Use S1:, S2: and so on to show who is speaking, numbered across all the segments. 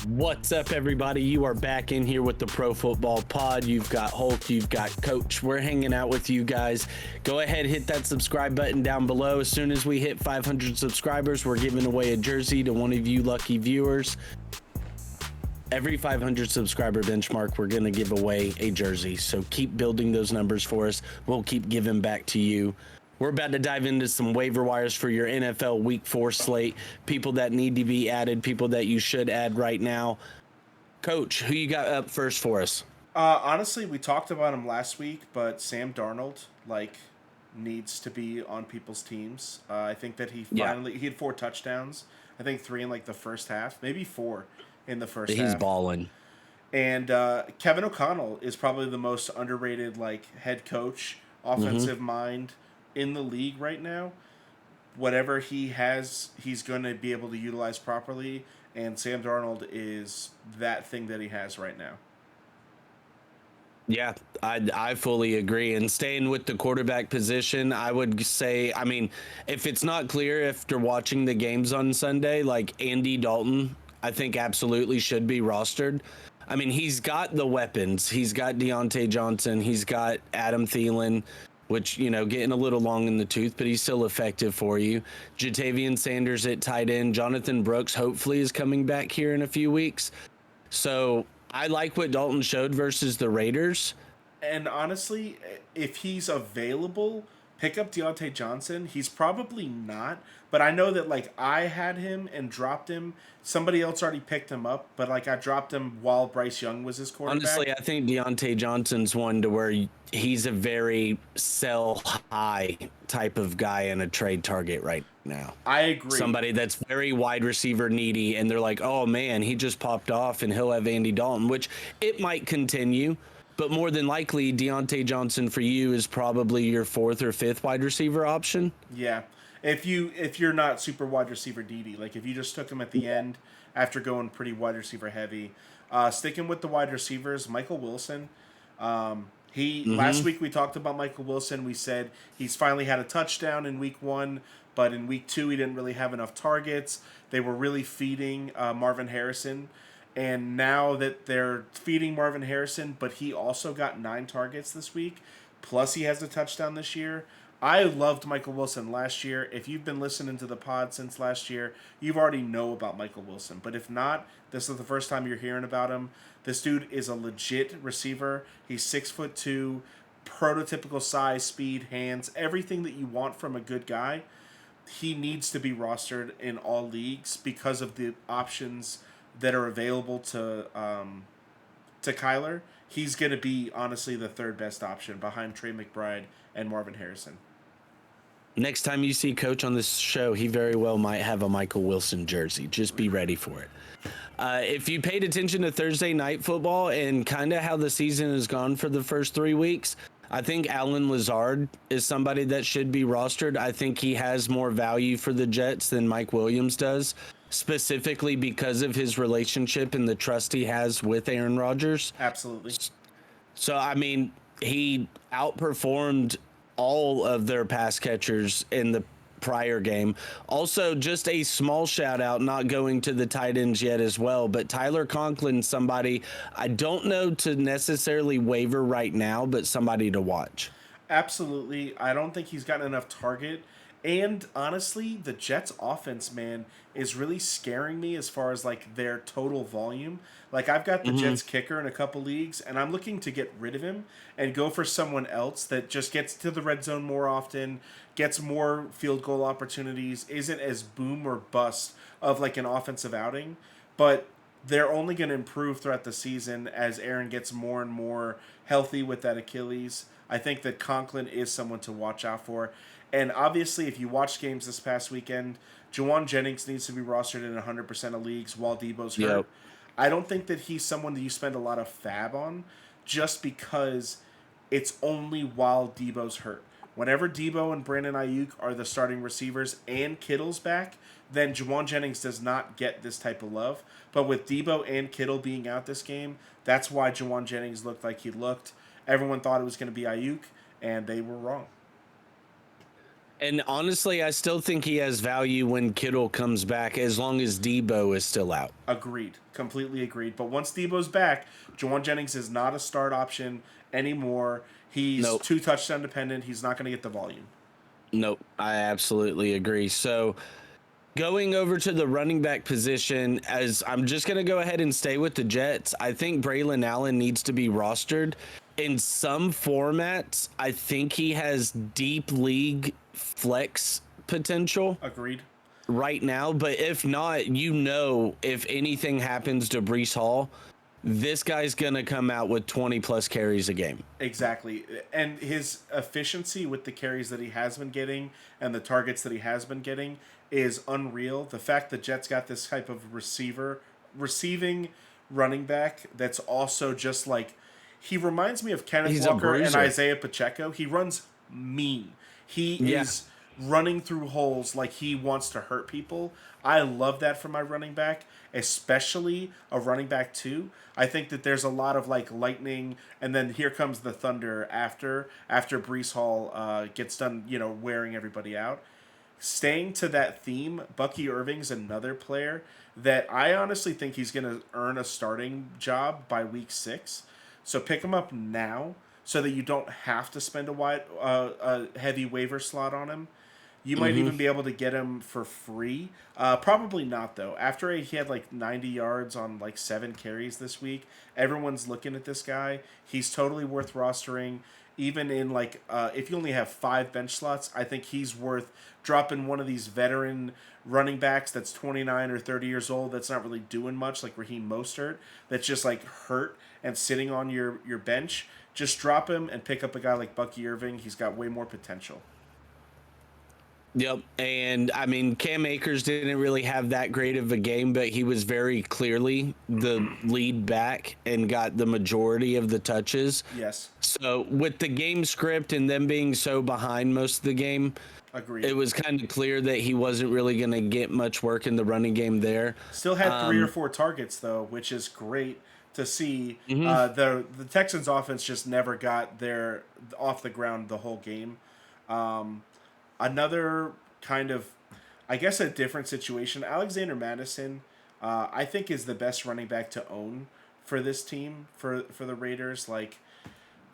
S1: What's up, everybody? You are back in here with the Pro Football Pod. You've got Hulk, you've got Coach. We're hanging out with you guys. Go ahead, hit that subscribe button down below. As soon as we hit 500 subscribers, we're giving away a jersey to one of you lucky viewers. Every 500 subscriber benchmark, we're going to give away a jersey. So keep building those numbers for us. We'll keep giving back to you. We're about to dive into some waiver wires for your NFL Week 4 slate. People that need to be added, people that you should add right now. Coach, who you got up first for us?
S2: Honestly, we talked about him last week, but Sam Darnold, needs to be on people's teams. I think that he had 4 touchdowns. I think 3 in, the first half. Maybe 4 in the first half.
S1: He's balling.
S2: And Kevin O'Connell is probably the most underrated, head coach, offensive mind in the league right now. Whatever he has, he's going to be able to utilize properly, and Sam Darnold is that thing that he has right now.
S1: Yeah, I fully agree. And staying with the quarterback position, I would say, if it's not clear after watching the games on Sunday, Andy Dalton, I think absolutely should be rostered. He's got the weapons. He's got Deontay Johnson. He's got Adam Thielen, which, getting a little long in the tooth, but he's still effective for you. Jatavian Sanders at tight end. Jonathan Brooks hopefully is coming back here in a few weeks. So I like what Dalton showed versus the Raiders.
S2: And honestly, if he's available, pick up Deontay Johnson. He's probably not, but I know that I had him and dropped him. Somebody else already picked him up, but I dropped him while Bryce Young was his quarterback.
S1: Honestly, I think Deontay Johnson's one to where he's a very sell high type of guy and a trade target right now.
S2: I agree.
S1: Somebody that's very wide receiver needy, and they're like, oh man, he just popped off and he'll have Andy Dalton, which it might continue. But more than likely, Deontay Johnson for you is probably your 4th or 5th wide receiver option.
S2: Yeah, if you're not super wide receiver needy, if you just took him at the end after going pretty wide receiver heavy, sticking with the wide receivers, Michael Wilson. Last week we talked about Michael Wilson. We said he's finally had a touchdown in week 1, but in week 2 he didn't really have enough targets. They were really feeding Marvin Harrison. And now that they're feeding Marvin Harrison, but he also got 9 targets this week, plus he has a touchdown this year. I loved Michael Wilson last year. If you've been listening to the pod since last year, you've already know about Michael Wilson. But if not, this is the first time you're hearing about him. This dude is a legit receiver. He's 6'2", prototypical size, speed, hands, everything that you want from a good guy. He needs to be rostered in all leagues because of the options that are available to Kyler. He's going to be, honestly, the 3rd best option behind Trey McBride and Marvin Harrison.
S1: Next time you see Coach on this show, he very well might have a Michael Wilson jersey. Just be ready for it. If you paid attention to Thursday night football and kind of how the season has gone for the first 3 weeks, I think Allen Lazard is somebody that should be rostered. I think he has more value for the Jets than Mike Williams does, specifically because of his relationship and the trust he has with Aaron Rodgers.
S2: Absolutely.
S1: So, he outperformed all of their pass catchers in the prior game. Also, just a small shout out, not going to the tight ends yet as well, but Tyler Conklin, somebody I don't know to necessarily waiver right now, but somebody to watch.
S2: Absolutely. I don't think he's gotten enough target. And honestly, the Jets offense, man, is really scaring me as far as their total volume. I've got the Jets kicker in a couple leagues, and I'm looking to get rid of him and go for someone else that just gets to the red zone more often, gets more field goal opportunities, isn't as boom or bust of an offensive outing. But they're only going to improve throughout the season as Aaron gets more and more healthy with that Achilles. I think that Conklin is someone to watch out for. And obviously, if you watched games this past weekend, Juwan Jennings needs to be rostered in 100% of leagues while Debo's hurt.
S1: Yep.
S2: I don't think that he's someone that you spend a lot of fab on just because it's only while Debo's hurt. Whenever Debo and Brandon Ayuk are the starting receivers and Kittle's back, then Juwan Jennings does not get this type of love. But with Debo and Kittle being out this game, that's why Juwan Jennings looked like he looked. Everyone thought it was going to be Ayuk, and they were wrong.
S1: And honestly, I still think he has value when Kittle comes back, as long as Debo is still out.
S2: Agreed. Completely agreed. But once Debo's back, Jawan Jennings is not a start option anymore. He's
S1: Nope.
S2: too touchdown dependent. He's not going to get the volume.
S1: Nope. I absolutely agree. So going over to the running back position, as I'm just going to go ahead and stay with the Jets, I think Braylon Allen needs to be rostered. In some formats, I think he has deep league flex potential
S2: Agreed.
S1: right now. But if not, if anything happens to Brees Hall, this guy's going to come out with 20 plus carries a game.
S2: Exactly. And his efficiency with the carries that he has been getting and the targets that he has been getting is unreal. The fact that Jets got this type of receiving running back that's also just like, he reminds me of Kenneth
S1: He's a
S2: Walker and
S1: bruiser.
S2: Isaiah Pacheco. He runs mean. He is running through holes like he wants to hurt people. I love that from my running back, especially a running back too. I think that there's a lot of like lightning, and then here comes the thunder after Brees Hall gets done, wearing everybody out. Staying to that theme, Bucky Irving's another player that I honestly think he's going to earn a starting job by week 6. So pick him up now so that you don't have to spend a heavy waiver slot on him. You might even be able to get him for free. Probably not, though. After he had like 90 yards on like 7 carries this week, everyone's looking at this guy. He's totally worth rostering. Even in like, if you only have 5 bench slots, I think he's worth dropping one of these veteran running backs that's 29 or 30 years old that's not really doing much, like Raheem Mostert, that's just like hurt and sitting on your bench. Just drop him and pick up a guy like Bucky Irving. He's got way more potential.
S1: Yep. And I mean, Cam Akers didn't really have that great of a game, but he was very clearly the lead back and got the majority of the touches.
S2: Yes.
S1: So with the game script and them being so behind most of the game,
S2: Agreed.
S1: it was kind of clear that he wasn't really going to get much work in the running game there.
S2: Still had 3 or 4 targets though, which is great to see. The Texans offense just never got their off the ground the whole game. Another kind of, I guess, a different situation. Alexander Madison, I think, is the best running back to own for this team, for the Raiders. Like,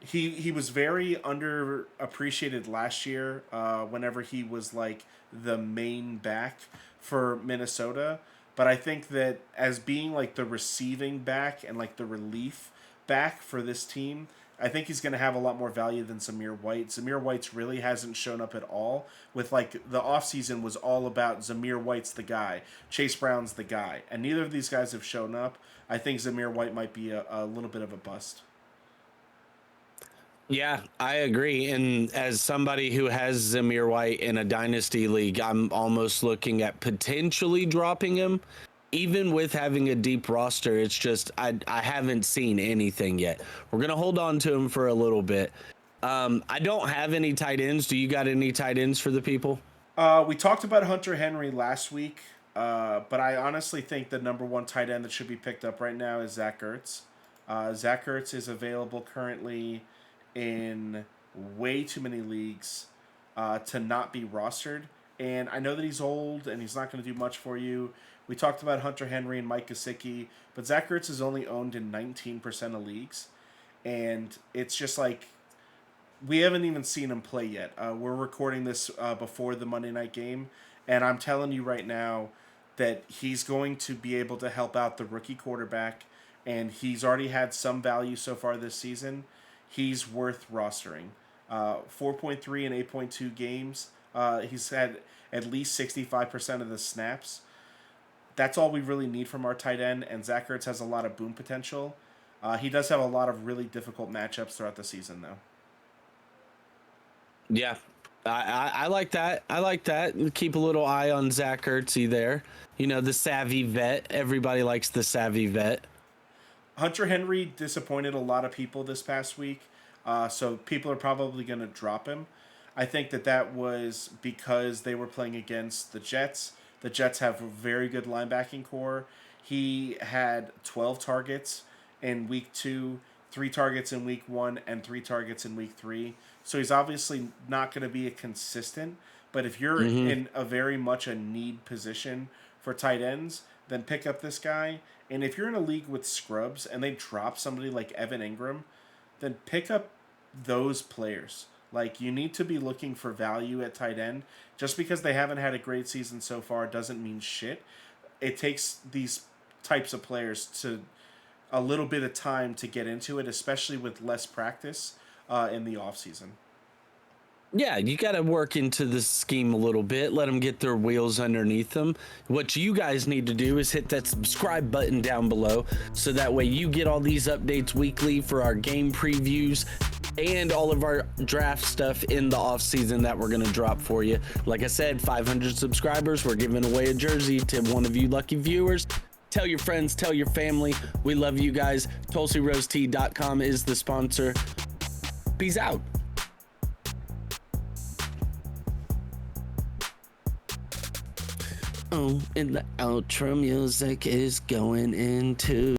S2: he was very underappreciated last year whenever he was, like, the main back for Minnesota. But I think that as being, like, the receiving back and, like, the relief back for this team, I think he's going to have a lot more value than Zamir White. Zamir White's really hasn't shown up at all. With like the offseason was all about Zamir White's the guy, Chase Brown's the guy, and neither of these guys have shown up. I think Zamir White might be a little bit of a bust.
S1: Yeah, I agree. And as somebody who has Zamir White in a dynasty league, I'm almost looking at potentially dropping him. Even with having a deep roster, it's just I haven't seen anything yet. We're gonna hold on to him for a little bit. I don't have any tight ends. Do you got any tight ends for the people?
S2: We talked about Hunter Henry last week, but I honestly think the number 1 tight end that should be picked up right now is Zach Ertz. Zach Ertz is available currently in way too many leagues to not be rostered. And I know that he's old and he's not going to do much for you. We talked about Hunter Henry and Mike Gesicki, but Zach Ertz is only owned in 19% of leagues. And it's just like, we haven't even seen him play yet. We're recording this before the Monday night game. And I'm telling you right now that he's going to be able to help out the rookie quarterback. And he's already had some value so far this season. He's worth rostering. 4.3 and 8.2 games. He's had at least 65% of the snaps. That's all we really need from our tight end, and Zach Ertz has a lot of boom potential. He does have a lot of really difficult matchups throughout the season, though.
S1: Yeah, I like that. I like that. Keep a little eye on Zach Ertz there. You know, the savvy vet. Everybody likes the savvy vet.
S2: Hunter Henry disappointed a lot of people this past week, so people are probably going to drop him. I think that was because they were playing against the Jets. The Jets have a very good linebacking core. He had 12 targets in week 2 3 targets in week 1 and 3 targets in week 3. So he's obviously not going to be a consistent. But if you're in a very much a need position for tight ends, then pick up this guy. And if you're in a league with scrubs and they drop somebody like Evan Ingram, then pick up those players. Like, you need to be looking for value at tight end. Just because they haven't had a great season so far doesn't mean shit. It takes these types of players to a little bit of time to get into it, especially with less practice in the offseason.
S1: Yeah, you got to work into the scheme a little bit, let them get their wheels underneath them. What you guys need to do is hit that subscribe button down below so that way you get all these updates weekly for our game previews and all of our draft stuff in the off season that we're going to drop for you. Like I said, 500 subscribers, we're giving away a jersey to one of you lucky viewers. Tell your friends, tell your family. We love you guys. TulsiRoseTea.com is the sponsor. Peace out. Oh, and the outro music is going into